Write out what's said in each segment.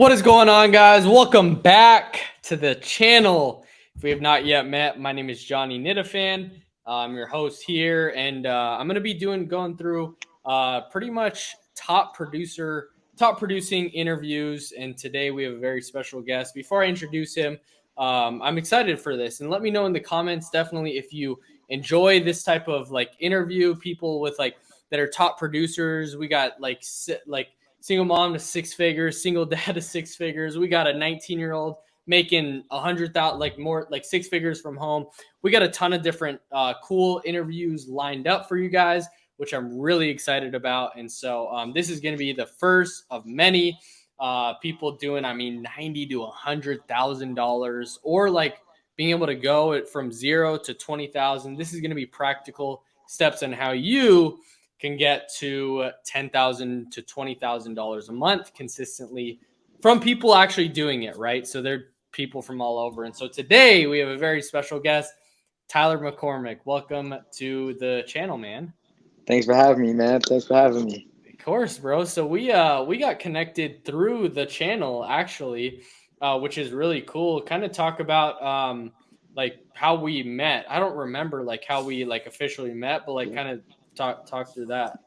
What is going on, guys? Welcome back to the channel. If we have not yet met, my name is Johnny Nitafan. I'm your host here, and I'm going to be going through pretty much top producing interviews. And today we have a very special guest. Before I introduce him, I'm excited for this. And let me know in the comments definitely if you enjoy this type of like interview. People with like that are top producers. We got like single mom to six figures, single dad to six figures. We got a 19-year-old making 100,000, like more like six figures from home. We got a ton of different cool interviews lined up for you guys, which I'm really excited about. And so this is going to be the first of many people doing, $90,000 to $100,000, or like being able to go from 0 to 20,000. This is going to be practical steps on how you can get to $10,000 to $20,000 a month consistently from people actually doing it, right? So they're people from all over. And so today we have a very special guest, Tyler McCormick. Welcome to the channel, man. Thanks for having me, man. Thanks for having me. Of course, bro. So we got connected through the channel actually, which is really cool. Kind of talk about like how we met. I don't remember like how we like officially met, but like kind of talk through that.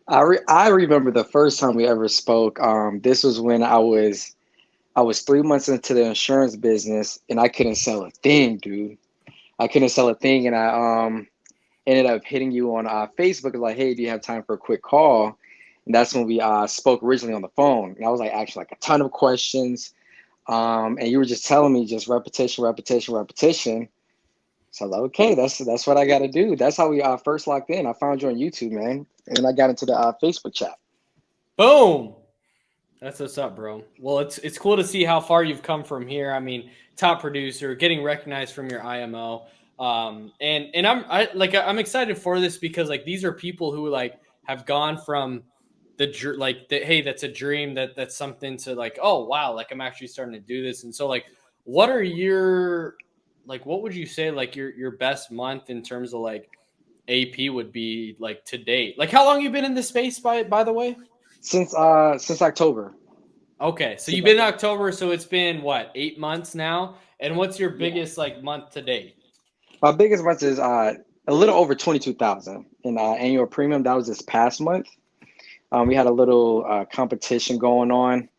I remember the first time we ever spoke. This was when I was 3 months into the insurance business, and I couldn't sell a thing, dude. I couldn't sell a thing, and I ended up hitting you on Facebook, like, hey, do you have time for a quick call? And that's when we spoke originally on the phone. And I was like, actually, like a ton of questions, and you were just telling me just repetition. So I was like, okay, that's what I got to do. That's how we first locked in. I found you on YouTube, man, and I got into the Facebook chat. Boom. That's what's up, bro. Well, it's cool to see how far you've come from here. I mean, top producer, getting recognized from your IMO, and I'm excited for this because like these are people who like have gone from hey, that's a dream, that's something, to like, oh wow, like I'm actually starting to do this. And so like, what are your like, what would you say like your best month in terms of like AP would be like to date? Like, how long you been in this space by the way? Since October. Okay, so you've been in October, so it's been what, 8 months now? And what's your biggest like month to date? My biggest month is a little over 22,000 in annual premium. That was this past month. We had a little competition going on.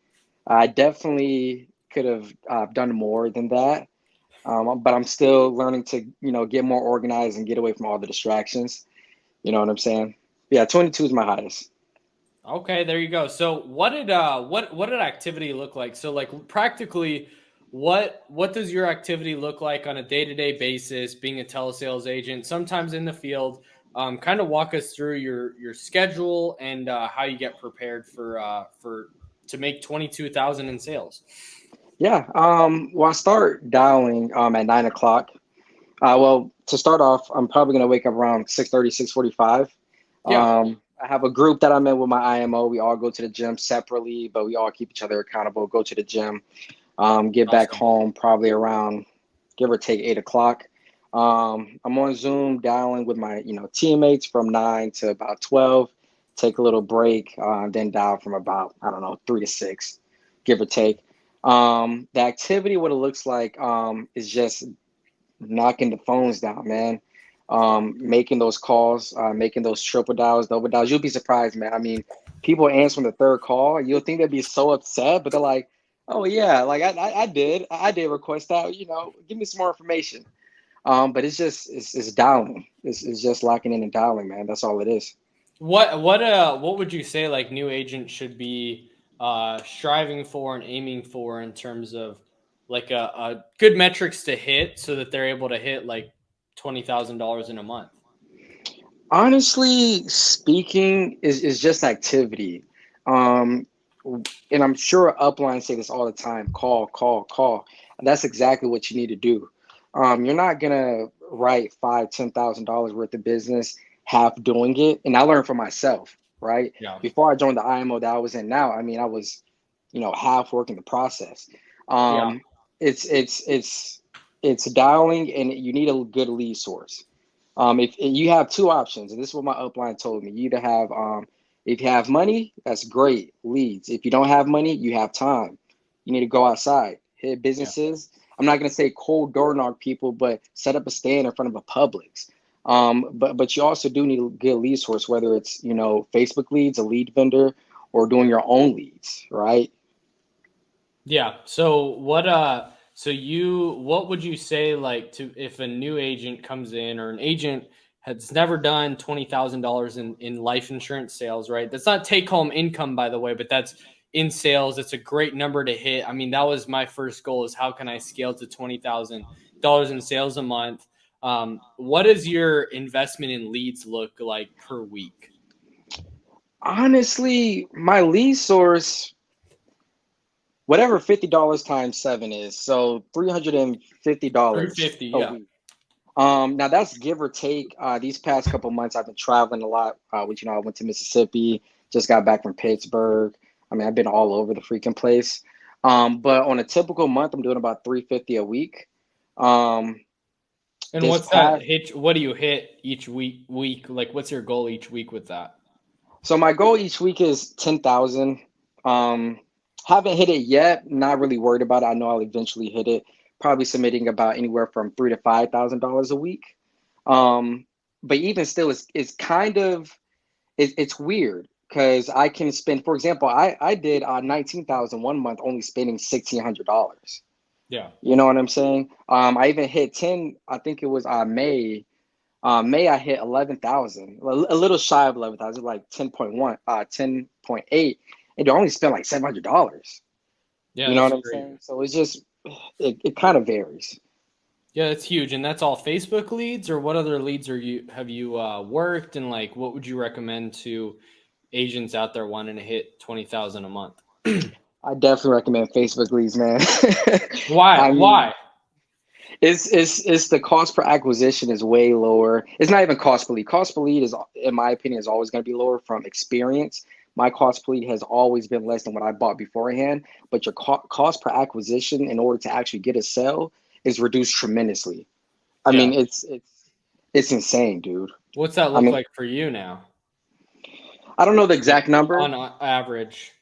I definitely could have done more than that, but I'm still learning to get more organized and get away from all the distractions. You know what I'm saying? Yeah, 22 is my highest. Okay, there you go. So what did activity look like? So like practically, what does your activity look like on a day-to-day basis being a telesales agent, sometimes in the field? Kind of walk us through your schedule and how you get prepared for to make 22,000 in sales. Yeah. Well, I start dialing at 9 o'clock. Well, to start off, I'm probably gonna wake up around 6:30, 6:45. Yeah. I have a group that I'm in with my IMO. We all go to the gym separately, but we all keep each other accountable. Go to the gym, get back Awesome. home probably around, give or take, 8 o'clock. I'm on Zoom dialing with my teammates from 9 to about 12. Take a little break, then dial from about, I don't know, 3 to 6, give or take. The activity, what it looks like, is just knocking the phones down, man. Making those calls, making those triple dials, double dials. You'll be surprised, man. I mean, people answering the third call, you'll think they'd be so upset, but they're like, "Oh yeah, like I did request that. Give me some more information." But it's dialing. It's just locking in and dialing, man. That's all it is. What would you say like new agents should be striving for and aiming for in terms of like a good metrics to hit so that they're able to hit like $20,000 in a month? Honestly speaking, is just activity. Um, and I'm sure uplines say this all the time: call, call, call. And that's exactly what you need to do. You're not gonna write $5,000, $10,000 worth of business half doing it. And I learned from myself, right? Yeah. Before I joined the IMO that I was in now, I mean, I was, half working the process. Yeah. Um, it's dialing, and you need a good lead source. If you have two options, and this is what my upline told me: you either have, if you have money, that's great, leads. If you don't have money, you have time. You need to go outside, hit Yeah. businesses. I'm not gonna say cold door knock people, but set up a stand in front of a Publix. But you also do need to get a lead source, whether it's Facebook leads, a lead vendor, or doing your own leads, right? Yeah. What would you say, like, to if a new agent comes in, or an agent has never done $20,000 in life insurance sales, right? That's not take home income, by the way, but that's in sales. It's a great number to hit. I mean, that was my first goal, is how can I scale to $20,000 in sales a month? What does your investment in leads look like per week? Honestly, my lead source, whatever $50 times seven is, so $350 350, a yeah. week. Now that's give or take. These past couple months, I've been traveling a lot. Which I went to Mississippi, just got back from Pittsburgh. I mean, I've been all over the freaking place. But on a typical month, I'm doing about 350 a week. Um, And this what's that past, hit? What do you hit each week? Like, what's your goal each week with that? so my goal each week is 10,000. Um, haven't hit it yet. Not really worried about it. I know I'll eventually hit it. Probably submitting about anywhere from $3,000 to $5,000 a week. Um, but even still, it's kind of it's weird because I can spend, for example, I did 19,000 one month, only spending $1,600. Yeah. You know what I'm saying? I even hit 10. I think it was May. May I hit 11,000, a little shy of 11,000, like 10.1, 10.8, and they only spent like $700. Yeah, You know that's what I'm great. saying? So it's just it kind of varies. Yeah, that's huge. And that's all Facebook leads, or what other leads have you worked, and like what would you recommend to agents out there wanting to hit 20,000 a month? I definitely recommend Facebook leads, man. Why? I mean, Why? it's the cost per acquisition is way lower. It's not even cost per lead. Cost per lead is, in my opinion, is always going to be lower from experience. My cost per lead has always been less than what I bought beforehand, but your cost per acquisition in order to actually get a sale is reduced tremendously. I Yeah. mean, it's insane, dude. What's that I look mean, like for you now? I don't know the Like exact number. on average.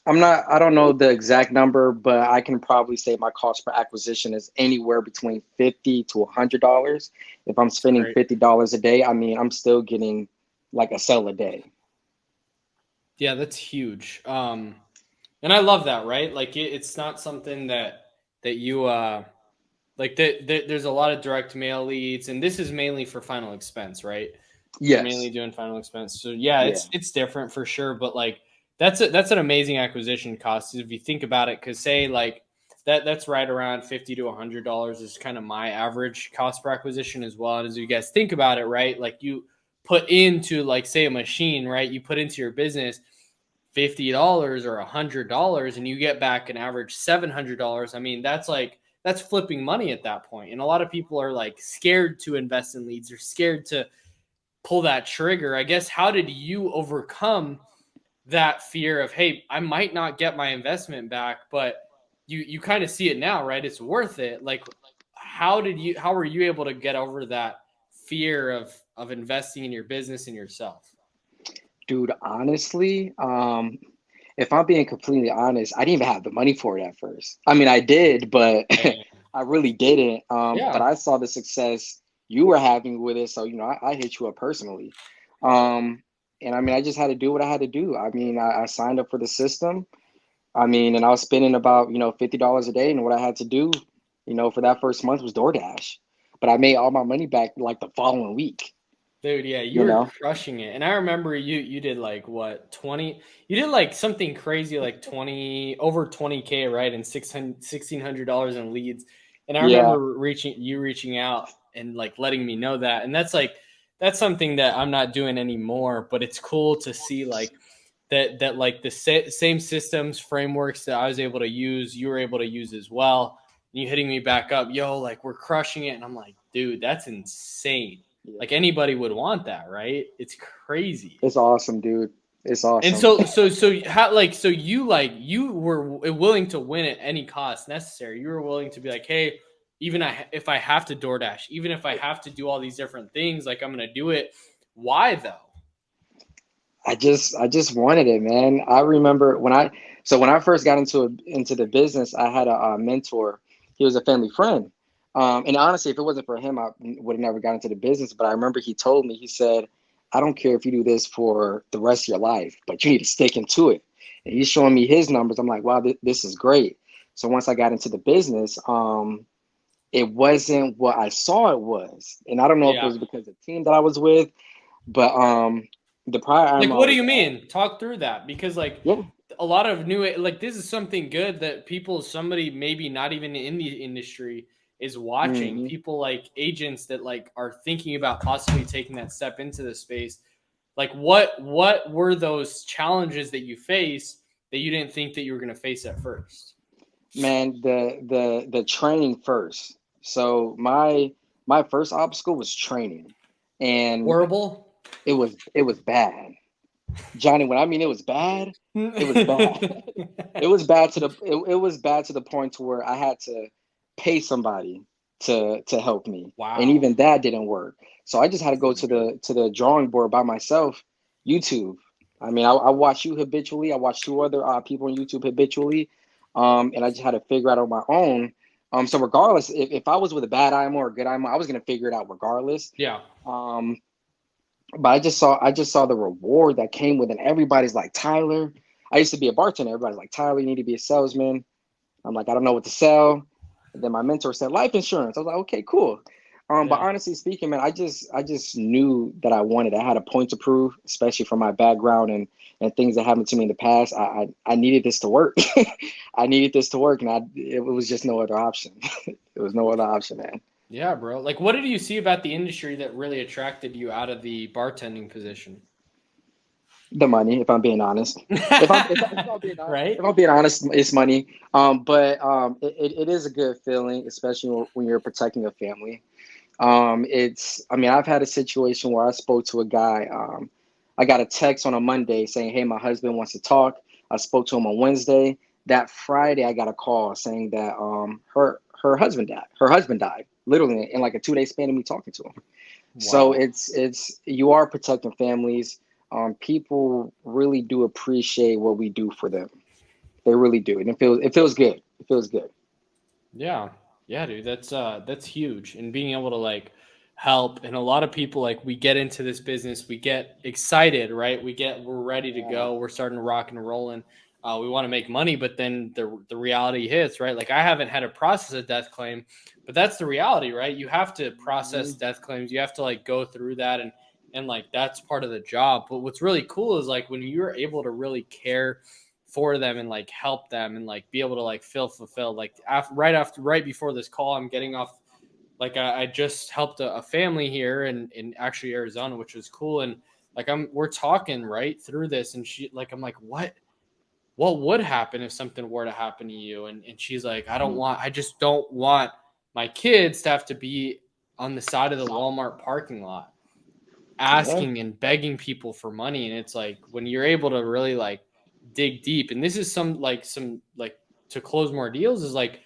I don't know the exact number, but I can probably say my cost per acquisition is anywhere between 50 to $100. If I'm That's spending great. $50 a day, I mean, I'm still getting like a sale a day. Yeah, that's huge. And I love that, right? Like it's not something that you like there's a lot of direct mail leads, and this is mainly for final expense, right? You're mainly Yes. doing final expense. So yeah, Yeah. it's different for sure, but like that's an amazing acquisition cost if you think about it, cuz say like that's right around 50 to $100 is kind of my average cost per acquisition as well. And as you guys think about it, right? Like you put into, like, say, a machine, right? You put into your business $50 or $100, and you get back an average $700. I mean, that's flipping money at that point. And a lot of people are like scared to invest in leads, or scared to pull that trigger. I guess, how did you overcome that fear of, hey, I might not get my investment back, but you kind of see it now, right? It's worth it. Like, how were you able to get over that fear of investing in your business and yourself? Dude, honestly, if I'm being completely honest, I didn't even have the money for it at first. I mean, I did, but Dang. I really didn't. But Yeah. I saw the success you were having with it, so I hit you up personally. Um, and I mean, I just had to do what I had to do. I mean, I signed up for the system. I mean, and I was spending about $50 a day, and what I had to do, for that first month was DoorDash. But I made all my money back like the following week. Dude, yeah, you You were know? crushing it. And I remember you did like what, 20, you did like something crazy, like 20, over 20K, right? And $1,600 in leads. And I Yeah. remember reaching out and like letting me know that. And that's something that I'm not doing anymore, but it's cool to see like that like the same systems, frameworks that I was able to use, you were able to use as well. And you hitting me back up, yo, like we're crushing it. And I'm like, dude, that's insane. Yeah. Like anybody would want that, right? It's crazy. It's awesome, dude. It's And awesome. so you were willing to win at any cost necessary. You were willing to be like, hey, if I have to DoorDash, even if I have to do all these different things, like I'm gonna do it. Why though? I just wanted it, man. I remember when I first got into the business, I had a mentor. He was a family friend. And honestly, if it wasn't for him, I would have never got into the business. But I remember he told me, he said, I don't care if you do this for the rest of your life, but you need to stick into it. And he's showing me his numbers. I'm like, wow, this is great. So once I got into the business, it wasn't what I saw it was. And I don't know if it Yeah. was because of the team that I was with, but the prior Like, IMO I what do was you at, mean? Talk through that because like yeah. a lot of new like this is something good that people somebody maybe not even in the industry is watching. Hmm. People like agents that like are thinking about possibly taking that step into the space. Like what were those challenges that you face that you didn't think that you were going to face at first? Man, the training first. So my first obstacle was training, and Horrible. it was bad. Johnny, when I mean it was bad, it was bad. It was bad to it was bad to the point to where I had to pay somebody to help me, and Wow. even that didn't work. So I just had to go Oh my to god. the drawing board by myself. YouTube. I mean, I watch you habitually. I watch two other people on YouTube habitually, and I just had to figure out on my own. So regardless, if I was with a bad IMO or a good IMO, I was gonna figure it out regardless. Yeah. Um, but I just saw the reward that came with it. Everybody's like, Tyler. I used to be a bartender. Everybody's like, Tyler, you need to be a salesman. I'm like, I don't know what to sell. And then my mentor said life insurance. I was like, okay, cool. But Yeah. honestly speaking, man, I just knew that I wanted. I had a point to prove, especially from my background and things that happened to me in the past. I needed this to work. I needed this to work, and it was just no other option. It was no other option, man. Yeah, bro. Like what did you see about the industry that really attracted you out of the bartending position? The money, if I'm being honest. If I'm being honest, Right? if I'm being honest, it's money. But it is a good feeling, especially when you're protecting a family. I mean, I've had a situation where I spoke to a guy. I got a text on a Monday saying, "Hey, my husband wants to talk." I spoke to him on Wednesday. That Friday, I got a call saying that her husband died. Her husband died, literally in like a 2 day span of me talking to him. So Wow. it's you are protecting families. People really do appreciate what we do for them. They really do, and it feels good. It feels good. Yeah. Yeah, dude. That's huge. And being able to like help and a lot of people like we get into this business, we get excited, right? We're ready to Yeah. go. We're starting to rock and rolling. We want to make money, but then the reality hits, right? Like I haven't had to process a death claim, but that's the reality, right? You have to process Mhm. death claims. You have to like go through that and like that's part of the job. But what's really cool is like when you're able to really care for them and like help them and like be able to like feel fulfilled. Like right before this call, I'm getting off. Like I just helped a family here in actually Arizona, which was cool. And like we're talking right through this, and she like I'm like what would happen if something were to happen to you? And she's like I just don't want my kids to have to be on the side of the Walmart parking lot Yeah. asking and begging people for money. And it's like when you're able to really like dig deep, and this is some like to close more deals is like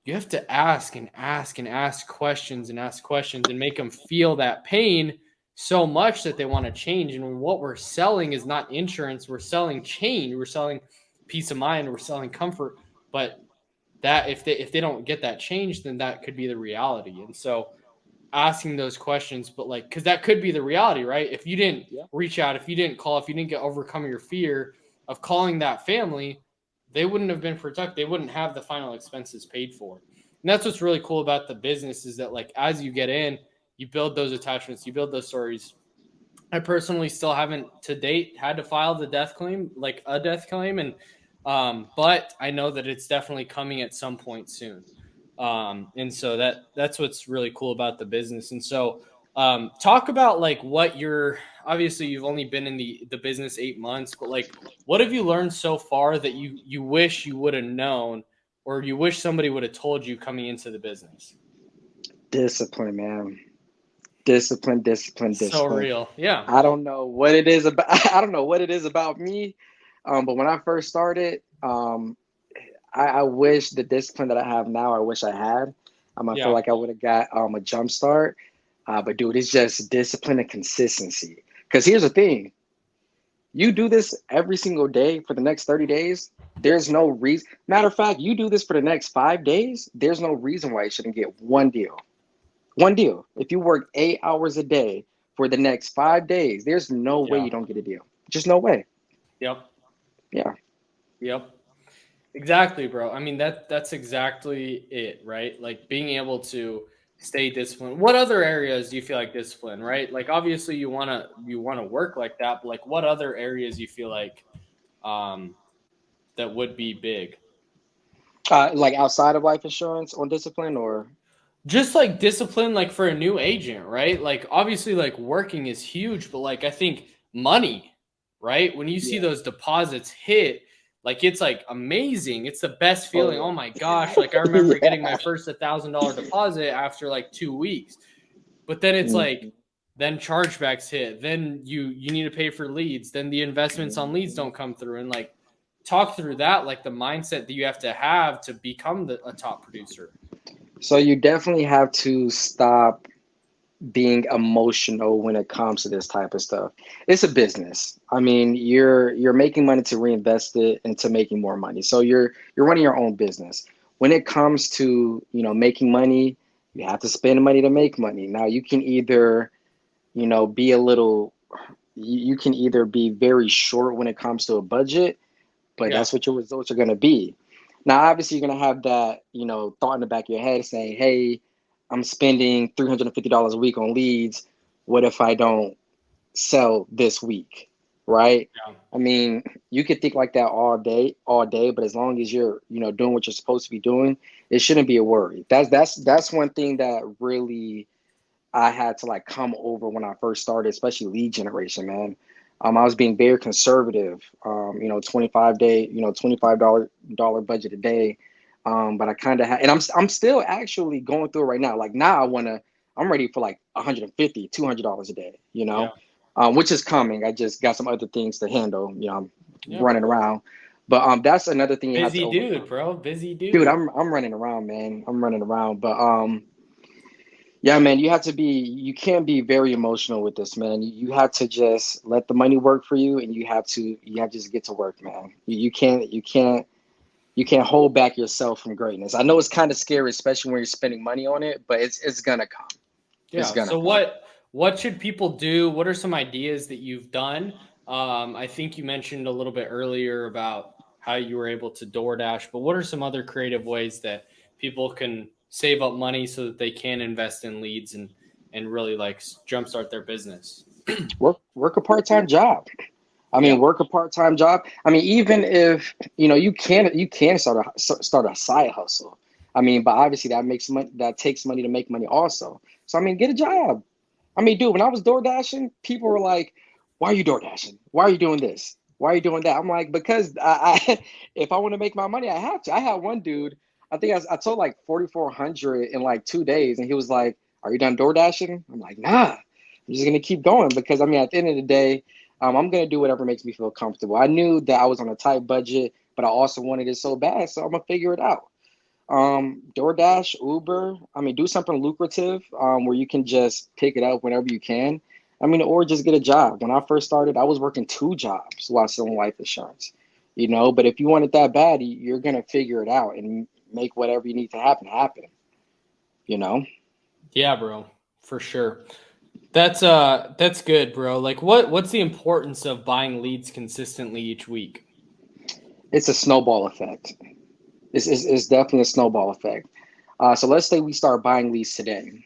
you have to ask and ask and ask questions and make them feel that pain so much that they want to change. And what we're selling is not insurance, we're selling change, we're selling peace of mind, we're selling comfort. But that if they don't get that change, then that could be the reality. And so asking those questions, but like, because that could be the reality, right? If you didn't Yeah. reach out, if you didn't call, if you didn't get overcome your fear of calling that family, they wouldn't have been protected. They wouldn't have the final expenses paid for. And that's what's really cool about the business is that like as you get in, you build those attachments, you build those stories. I personally still haven't to date had to file the death claim, like a death claim, and but I know that it's definitely coming at some point soon. And so that's what's really cool about the business. And so talk about like what you're obviously you've only been in the business 8 months, but like what have you learned so far that you wish you would have known or you wish somebody would have told you coming into the business? Discipline, man. Discipline, discipline, So discipline. real, yeah, I don't know what it is about. I don't know what it is about me. But when I first started, I wish the discipline that I have now, I wish I had. I feel yeah, like I would have got a jump start. But dude, it's just discipline and consistency. Because here's the thing: You do this every single day for the next 30 days. There's no reason. Matter of fact, you do this for the next 5 days. There's no reason why you shouldn't get one deal. One deal. If you work 8 hours a day for the next 5 days, there's no way Yeah. you don't get a deal. Just no way. Yep. Yeah. Yep. Exactly, bro. I mean that's exactly it, right? Like being able to stay disciplined. What other areas do you feel like discipline, right? Like obviously you wanna work like that, but like what other areas you feel like um that would be big? Like outside of life insurance on discipline or Just like discipline like for a new agent, right? Like obviously like working is huge, but like I think money, right? When you see yeah. those deposits hit, like it's like amazing. It's the best Oh feeling. Oh my gosh. yeah. Like I remember getting Yeah. my first $1,000 deposit after like 2 weeks. But then it's like Mhm. then chargebacks hit. Then you need to pay for leads. Then the investments on leads don't come through. And like talk through that, like the mindset that you have to become a top producer. So you definitely have to stop being emotional when it comes to this type of stuff. It's a business. I mean, you're making money to reinvest it into making more money. So you're running your own business. When it comes to, making money, you have to spend money to make money. Now you can either, be a little you can either be very short when it comes to a budget, but Yeah. that's what your results are going to be. Now, obviously, you're going to have that, thought in the back of your head saying, hey, I'm spending $350 a week on leads. What if I don't sell this week? Right? Yeah. I mean, you could think like that all day, but as long as you're, doing what you're supposed to be doing, it shouldn't be a worry. That's one thing that really I had to like come over when I first started, especially lead generation, man. I was being very conservative, 25 day, $25 budget a day. But I kind of had, and I'm still actually going through it right now. Like now I'm ready for like 150, $200 a day, Yeah. which is coming. I just got some other things to handle, I'm Yeah, running bro. around. But that's another thing you have to Busy dude, overcome. bro. Busy Dude, dude. I'm running around, man. I'm running around. But yeah, man, you can't be very emotional with this, man. You have to just let the money work for you, and you have to just get to work, man. You can't hold back yourself from greatness. I know it's kind of scary, especially when you're spending money on it, but it's gonna come. It's Yeah. gonna So come. what should people do? What are some ideas that you've done? I think you mentioned a little bit earlier about how you were able to DoorDash, but what are some other creative ways that people can save up money so that they can invest in leads and really like jumpstart their business? Work a part-time job. I Yeah. mean, work a part-time job. I mean, even if you can start a side hustle. I mean, but obviously that makes money. That takes money to make money also. So I mean, get a job. I mean, dude, when I was door dashing, people were like, "Why are you door dashing? Why are you doing this? Why are you doing that?" I'm like, because if I want to make my money, I have to. I had one dude. I think I told like 4,400 in like 2 days, and he was like, "Are you done door dashing?" I'm like, "Nah, I'm just gonna keep going because I mean, at the end of the day, I'm gonna do whatever makes me feel comfortable." I knew that I was on a tight budget, but I also wanted it so bad, so I'm gonna figure it out. DoorDash, Uber. I mean, do something lucrative where you can just pick it up whenever you can. I mean, or just get a job. When I first started, I was working 2 jobs while selling life insurance. But if you want it that bad, you're gonna figure it out and make whatever you need to happen happen. You know, Yeah, bro. For sure. That's good, bro. Like what's the importance of buying leads consistently each week? it's a snowball effect. It's definitely a snowball effect. So let's say we start buying leads today.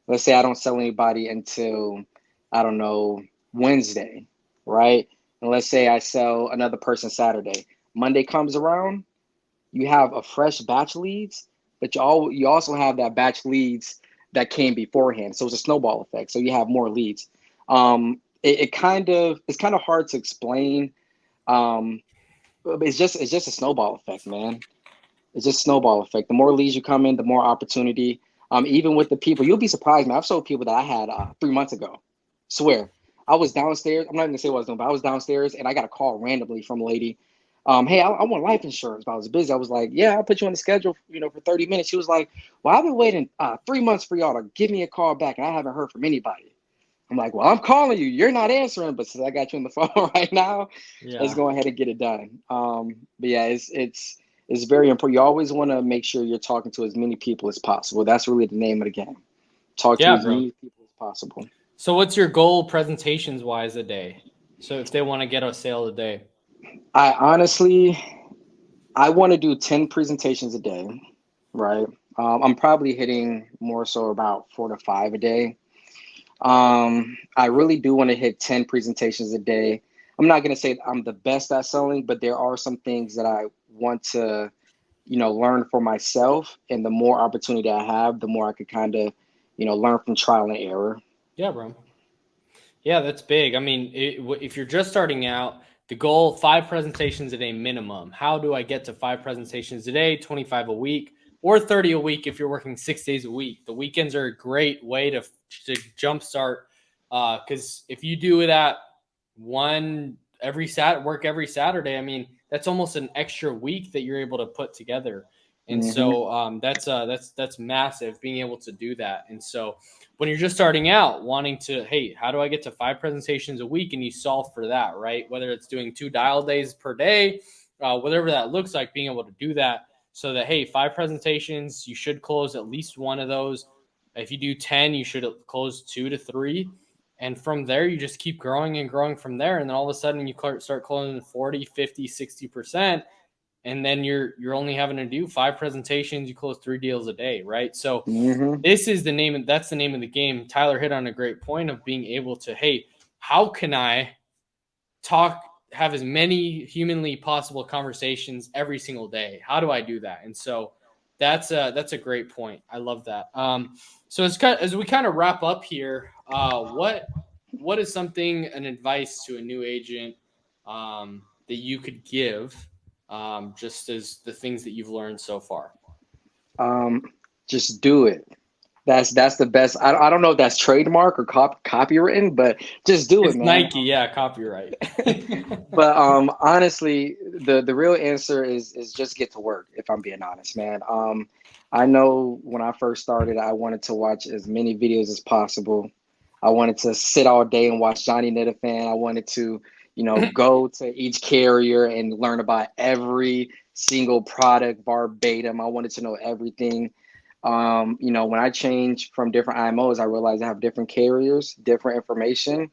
Let's say I don't sell anybody until, I don't know, Wednesday, right? And let's say I sell another person Saturday. Monday comes around, you have a fresh batch leads, but you also have that batch leads that came beforehand. So it's a snowball effect. So you have more leads. It's kind of hard to explain. Um, but it's just a snowball effect, man. It's just snowball effect. The more leads you come in, the more opportunity. Even with the people, you'll be surprised, man. I've sold people that I had 3 months ago. Swear, I was downstairs. I'm not gonna say what I was doing, but I was downstairs and I got a call randomly from a lady. Hey, I want life insurance, but I was busy. I was like, yeah, I'll put you on the schedule, for 30 minutes. She was like, well, I've been waiting 3 months for y'all to give me a call back, and I haven't heard from anybody. I'm like, well, I'm calling you. You're not answering, but since I got you on the phone right now, let's Yeah. go ahead and get it done. But yeah, it's very important. You always want to make sure you're talking to as many people as possible. That's really the name of the game. Talk to Yeah, as bro. many people as possible. So what's your goal presentations wise a day? So if they want to get a sale a day. I honestly, I want to do 10 presentations a day, right? I'm probably hitting more so about 4 to 5 a day. I really do want to hit 10 presentations a day. I'm not going to say I'm the best at selling, but there are some things that I want to, learn for myself. And the more opportunity I have, the more I could kind of, learn from trial and error. Yeah, bro. Yeah, that's big. I mean, if you're just starting out, the goal 5 presentations a day minimum. How do I get to 5 presentations a day, 25 a week, or 30 a week if you're working 6 days a week? The weekends are a great way to jumpstart. Because if you do that one work every Saturday, I mean, that's almost an extra week that you're able to put together. And Hmm. so that's massive being able to do that. And so when you're just starting out, wanting to, hey, how do I get to 5 presentations a week? And you solve for that, right? Whether it's doing 2 dial days per day, whatever that looks like, being able to do that so that, hey, 5 presentations, you should close at least one of those. If you do 10, you should close 2 to 3. And from there, you just keep growing and growing from there. And then all of a sudden, you start closing 40, 50, 60%. And then you're only having to do 5 presentations. You close 3 deals a day, right? So Hmm. this is the name. That's the name of the game. Tyler hit on a great point of being able to, hey, how can I have as many humanly possible conversations every single day? How do I do that? And so that's a great point. I love that. So as we kind of wrap up here, what is something, an advice to a new agent that you could give, just as the things that you've learned so far? Um, just do it. That's the best. I don't know if that's trademark or copywritten, but just do it, It's man. Nike, yeah, copyright. But honestly, the real answer is just get to work. If I'm being honest, man. I know when I first started, I wanted to watch as many videos as possible. I wanted to sit all day and watch Johnny Fan. I wanted to, go to each carrier and learn about every single product verbatim. I wanted to know everything. When I changed from different IMOs, I realized I have different carriers, different information.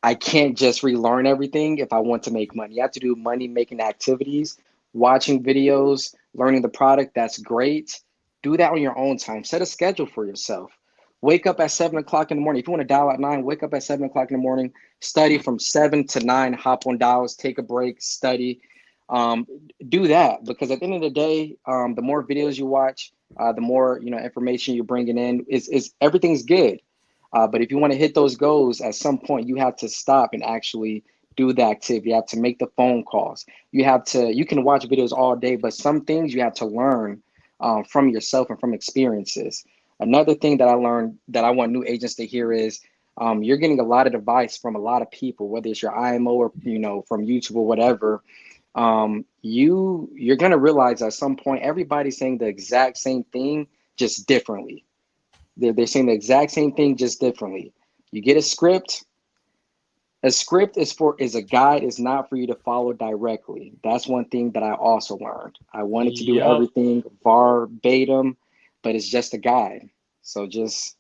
I can't just relearn everything if I want to make money. You have to do money making activities, watching videos, learning the product. That's great. Do that on your own time. Set a schedule for yourself. Wake up at 7 o'clock in the morning. If you want to dial at 9, wake up at 7 o'clock in the morning. Study from 7 to 9. Hop on dials. Take a break. Study. Um, do that because at the end of the day, the more videos you watch, the more information you're bringing in. Is everything's good. But if you want to hit those goals, at some point you have to stop and actually do the activity. You have to make the phone calls. You can watch videos all day, but some things you have to learn from yourself and from experiences. Another thing that I learned that I want new agents to hear is you're getting a lot of advice from a lot of people, whether it's your IMO or from YouTube or whatever. You're gonna realize at some point everybody's saying the exact same thing, just differently. They're saying the exact same thing, just differently. You get a script. A script is a guide, is not for you to follow directly. That's one thing that I also learned. I wanted to do Yep. everything verbatim, but it's just a guide. So just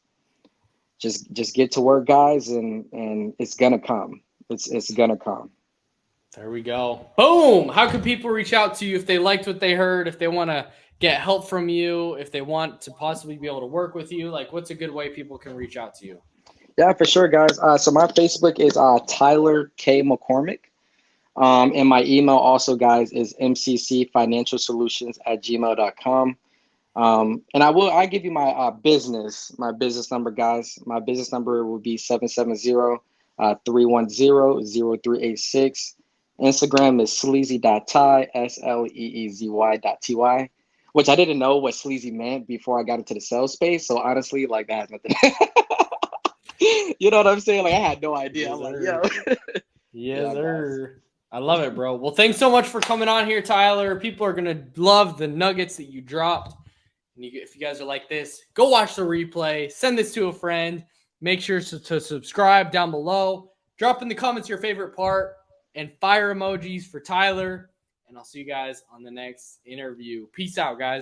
get to work, guys, and it's gonna come. It's gonna come. There we go. Boom. How can people reach out to you if they liked what they heard, if they want to get help from you, if they want to possibly be able to work with you? Like, what's a good way people can reach out to you? Yeah, for sure, guys. So my Facebook is Tyler K McCormick. And my email also, guys, is mccfinancialsolutions@gmail.com. And I give you my business number, guys. My business number will be 770-310-0386. Instagram is sleazy.ty, sleezy.ty, which I didn't know what sleazy meant before I got into the sales space. So honestly, like that has nothing. You know what I'm saying? Like I had no idea. Yes, I'm like, yo. sir. Yes, Yeah, guys. sir. I love it, bro. Well, thanks so much for coming on here, Tyler. People are gonna love the nuggets that you dropped. And if you guys are like this, go watch the replay. Send this to a friend. Make sure to subscribe down below. Drop in the comments your favorite part and fire emojis for Tyler. And I'll see you guys on the next interview. Peace out, guys.